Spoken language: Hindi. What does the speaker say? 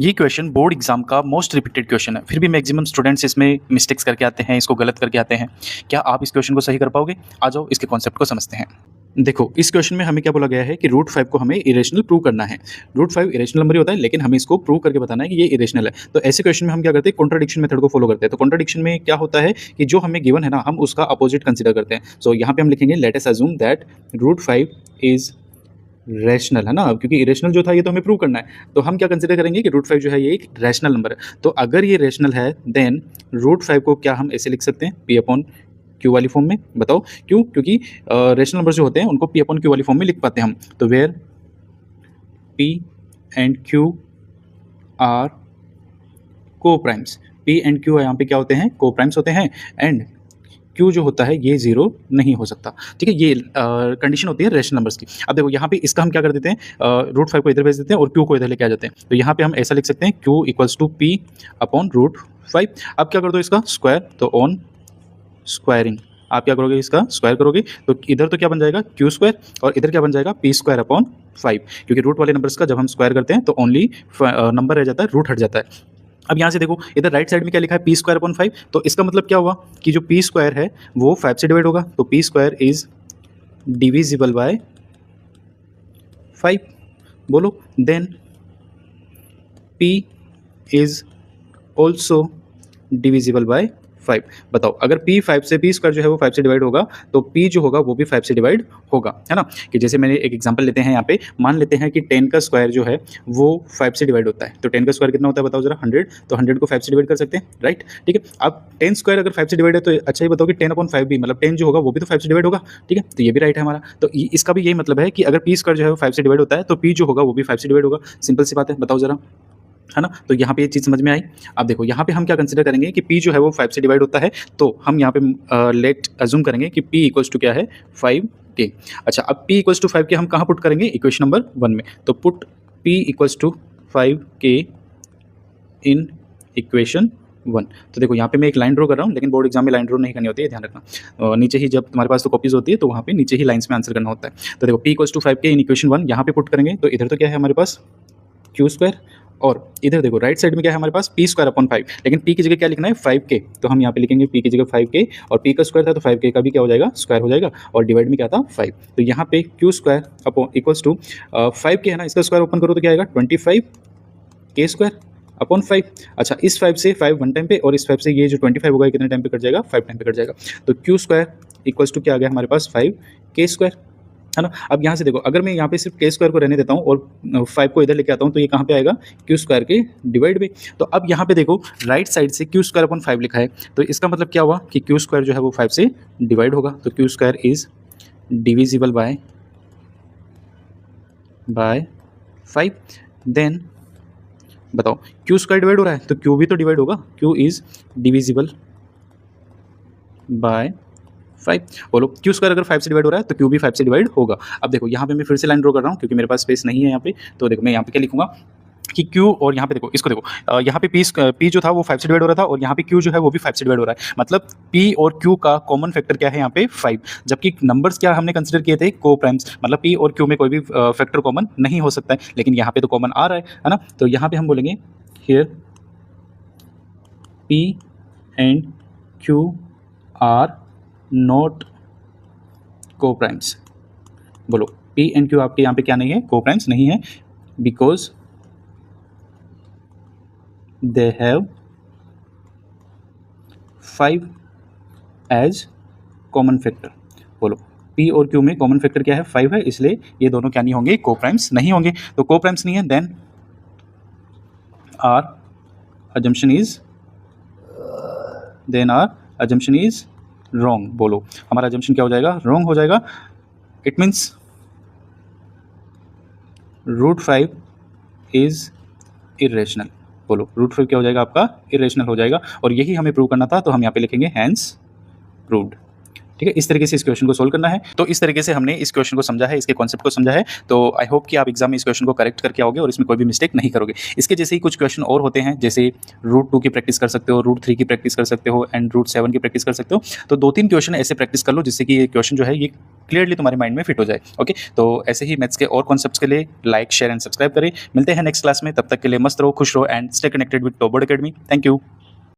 ये क्वेश्चन बोर्ड एग्जाम का मोस्ट रिपीटेड क्वेश्चन है, फिर भी मैक्सिमम स्टूडेंट्स इसमें मिस्टेक्स करके आते हैं, इसको गलत करके आते हैं। क्या आप इस क्वेश्चन को सही कर पाओगे? आ जाओ इसके कॉन्सेप्ट को समझते हैं। देखो, इस क्वेश्चन में हमें क्या बोला गया है कि रूट 5 को हमें इरेशनल प्रूव करना है। रूट 5 इरेशनल नंबर ही होता है, लेकिन हमें इसको प्रूव करके बताना है कि ये इरेशनल है। तो ऐसे क्वेश्चन में हम क्या करते हैं, कॉन्ट्राडिक्शन मेथड को फॉलो करते हैं। तो कॉन्ट्राडिक्शन में क्या होता है कि जो हमें गिवन है ना, हम उसका अपोजिट कंसिडर करते हैं। सो यहाँ पे हम लिखेंगे let us assume that root 5 is rational, है ना, क्योंकि इरेशनल जो था ये तो हमें प्रूव करना है। तो हम क्या कंसिडर करेंगे कि रूट 5 जो है ये एक रैशनल नंबर है। तो अगर ये रैशनल है देन रूट 5 को क्या हम ऐसे लिख सकते हैं, पी अपॉन क्यू वाली फॉर्म में। बताओ क्यों? क्योंकि रैशनल नंबर जो होते हैं उनको पी अपॉन क्यू वाली फॉर्म में लिख पाते हैं हम। तो where p and q are coprimes, p and q यहाँ पे क्या होते हैं, को प्राइम्स होते हैं, एंड क्यू जो होता है ये जीरो नहीं हो सकता। ठीक है, ये कंडीशन होती है रैशनल नंबर्स की। अब देखो यहाँ पे इसका हम क्या कर देते हैं, रूट 5 को इधर भेज देते हैं और क्यू को इधर लेके आ जाते हैं। तो यहाँ पे हम ऐसा लिख सकते हैं q equals to p upon root 5। अब क्या कर दो इसका स्क्वायर, तो ऑन स्क्वायरिंग आप क्या करोगे, इसका स्क्वायर करोगे तो इधर तो क्या बन जाएगा क्यू स्क्वायर, और इधर क्या बन जाएगा पी स्क्वायर अपॉन 5। क्योंकि रूट वाले नंबर्स का जब हम स्क्वायर करते हैं तो ओनली नंबर रह जाता है, रूट हट जाता है। अब यहाँ से देखो इधर राइट साइड में क्या लिखा है, पी स्क्वायर अपॉन 5। तो इसका मतलब क्या हुआ कि जो पी स्क्वायर है वो 5 से डिवाइड होगा। तो p square is divisible by 5। बोलो then p is also divisible by 5। बताओ अगर p 5 से p स्क्वायर जो है वो 5 से डिवाइड होगा तो p जो होगा वो भी 5 से डिवाइड होगा, है ना। कि जैसे मैंने एक एग्जांपल लेते हैं यहाँ पे, मान लेते हैं कि 10 का स्क्वायर जो है वो 5 से डिवाइड होता है। तो 10 का स्क्वायर कितना होता है बताओ जरा, 100। तो 100 को 5 से डिवाइड कर सकते हैं, राइट। ठीक है, अब 10 स्क्वायर अगर 5 से डिवाइड है तो अच्छा ही बताओ कि 10 अपॉन 5 भी, मतलब 10 जो होगा वो भी तो 5 से डिवाइड होगा। ठीक है, तो ये भी राइट है हमारा। तो इसका भी यही मतलब है कि अगर p स्क्वायर जो है वो 5 से डिवाइड होता है तो p जो होगा वो भी 5 से डिवाइड होगा। सिंपल सी बात है, बताओ जरा, है ना। तो यहाँ पे ये चीज़ समझ में आई। अब देखो यहाँ पे हम क्या कंसिडर करेंगे कि p जो है वो 5 से डिवाइड होता है। तो हम यहाँ पे लेट अज्यूम करेंगे कि p इक्वल्स टू क्या है 5k। अच्छा, अब p इक्वल्स टू 5k हम कहाँ पुट करेंगे, इक्वेशन नंबर 1 में। तो put p equals to 5k in equation 1। तो देखो यहाँ पे मैं एक लाइन ड्रॉ कर रहा हूँ, लेकिन बोर्ड एग्जाम में लाइन ड्रॉ नहीं करनी होती है, ध्यान रखना। नीचे ही जब तुम्हारे पास तो कॉपीज होती है तो वहाँ पे नीचे ही लाइन्स में आंसर करना होता है। तो देखो p equals to 5k in equation 1 यहाँ पे पुट करेंगे। तो इधर तो क्या है हमारे पास क्यू स्क्वायर, और इधर देखो राइट साइड में क्या है हमारे पास पी स्क्वायर अपॉन 5। लेकिन पी की जगह क्या लिखना है 5k। तो हम यहाँ पे लिखेंगे पी की जगह 5k, और पी का स्क्वायर था तो 5k का भी क्या हो जाएगा स्क्वायर हो जाएगा, और डिवाइड में क्या था 5। तो यहाँ पे q square upon equals to 5k है ना, इसका स्क्वायर ओपन करो तो क्या आएगा 25k स्क्वायर अपॉन 5। अच्छा, इस 5 से 5 1 टाइम पे, और इस 5 से ये जो 25 होगा कितने टाइम पे कट जाएगा, 5 टाइम पे कट जाएगा। तो क्यू स्क्वायर इक्वल्स टू क्या आ गया हमारे पास 5k स्क्वायर, है ना। अब यहाँ से देखो अगर मैं यहाँ पे सिर्फ k स्क्वायर को रहने देता हूँ और 5 को इधर लेके आता हूँ तो ये कहाँ पे आएगा क्यू स्क्वायर के डिवाइड में। तो अब यहाँ पे देखो राइट साइड से क्यू स्क्वायर अपॉन 5 लिखा है, तो इसका मतलब क्या हुआ कि क्यू स्क्वायर जो है वो 5 से डिवाइड होगा। तो q square is divisible by 5। Then बताओ क्यू स्क्वायर डिवाइड हो रहा है तो क्यू भी तो डिवाइड होगा, क्यू इज डिविजिबल बाय 5। बोलो क्यू स्क्वायर अगर 5 से डिवाइड हो रहा है तो क्यू भी 5 से डिवाइड होगा। अब देखो यहाँ पे मैं फिर से लाइन ड्रॉ कर रहा हूँ क्योंकि मेरे पास स्पेस नहीं है यहाँ पे। तो देखो मैं यहाँ पे क्या लिखूंगा कि Q, और यहाँ पे देखो इसको देखो, यहाँ पे P जो था वो 5 से डिवाइड हो रहा था, और यहाँ पे Q जो है वो भी 5 से डिवाइड हो रहा है। मतलब P और Q का कॉमन फैक्टर क्या है यहाँ पे 5, जबकि नंबर्स क्या हमने कंसिडर किए थे को प्राइम्स, मतलब P और Q में कोई भी फैक्टर कॉमन नहीं हो सकता है, लेकिन यहाँ पे तो कॉमन आ रहा है ना। तो यहाँ पे हम बोलेंगे here P and Q are not coprimes. बोलो P एंड Q आपके यहाँ पे क्या नहीं है, को प्राइम्स नहीं है, because they have 5 as common factor. बोलो P और Q में कॉमन फैक्टर क्या है 5 है, इसलिए ये दोनों क्या नहीं होंगे, को प्राइम्स नहीं होंगे। तो को प्राइम्स नहीं है then our assumption is wrong. बोलो हमारा अजम्पशन क्या हो जाएगा, रॉन्ग हो जाएगा। It means root 5 is irrational. बोलो रूट 5 क्या हो जाएगा आपका, इरेशनल हो जाएगा, और यही हमें प्रूव करना था। तो हम यहाँ पे लिखेंगे हैंस प्रूव्ड। ठीक है, इस तरीके से इस क्वेश्चन को सोल्व करना है। तो इस तरीके से हमने इस क्वेश्चन को समझा है, इसके कॉन्सेप्ट को समझा है। तो आई होप कि आप एग्जाम में इस क्वेश्चन को करेक्ट करके आओगे और इसमें कोई भी मिस्टेक नहीं करोगे। इसके जैसे ही कुछ क्वेश्चन और होते हैं, जैसे रूट 2 की प्रैक्टिस कर सकते हो, रूट 3 की प्रैक्टिस कर सकते हो एंड रूट 7 की प्रैक्टिस कर सकते हो। तो 2-3 क्वेश्चन ऐसे प्रैक्टिस कर लो जिससे कि ये क्वेश्चन जो है ये क्लियरली तुम्हारे माइंड में फिट हो जाए। ओके, तो ऐसे ही मैथ्स के और कॉन्सेप्ट्स के लिए लाइक, शेयर एंड सब्सक्राइब करें। मिलते हैं नेक्स्ट क्लास में, तब तक के लिए मस्त रहो, खुश रहो and stay connected with top board academy. Thank you.